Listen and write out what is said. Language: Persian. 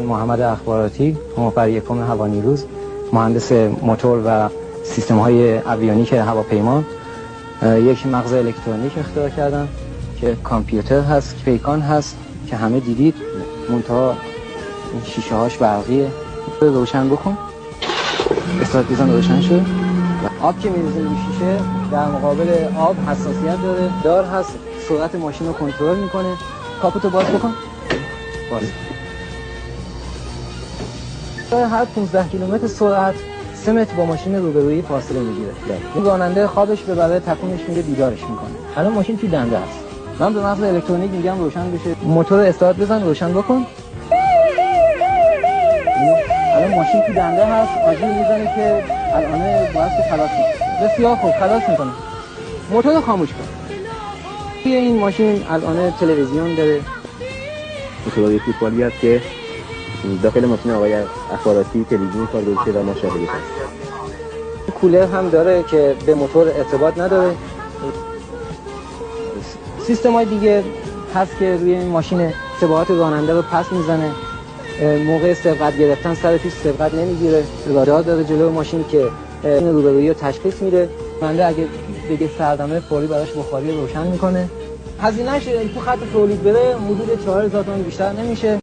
من محمد اخباراتی، مقر یکم هوانیروز، مهندس موتور و سیستم‌های اویونیک هواپیما، یک مغز الکترونیک اختراع کردم که کامپیوتر هست، پیکان هست که همه دیدید، منتها این شیشه هاش برقیه. روشن بکن، استارت بزن، روشن شد. آب که میریزیم روی شیشه در مقابل آب حساسیت داره، هست، سرعت ماشین رو کنترل میکنه. کاپوتو باز بکن، باز. هر 15 کیلومتر سرعت 3 متر با ماشین روبرویی فاصله میگیره. این راننده خوابش ببره، تکونش میده، بیدارش میکنه. الان ماشین توی دنده است. من به مغز الکترونیک میگم روشن بشه. موتور استارت بزن، روشن بکن. الان ماشین توی دنده هست، آژیر میزنه که الان باید خلاص کنه. بسیار خوب، خلاص میکنه. موتور رو خاموش کن. توی این ماشین الان تلویزیون داره. موتور فوتبالی هست که داخل ماشین آقای اخباراتی تلویزیون کار گذاشته و مشاهده هست. کولر هم داره که به موتور ارتباط نداره. سیستم های دیگه هست که روی این ماشین ثبات راننده رو پس میزنه. موقع سبقت گرفتن سر پیش سبقت نمیگیره. رادار داره جلو ماشین که روبرویی رو تشخیص میده. راننده اگه بگه سردمه فوری براش بخاری روشن میکنه. هزینه‌اش تو خط تولید بره حدود 4000 تومان بیشتر نمیشه.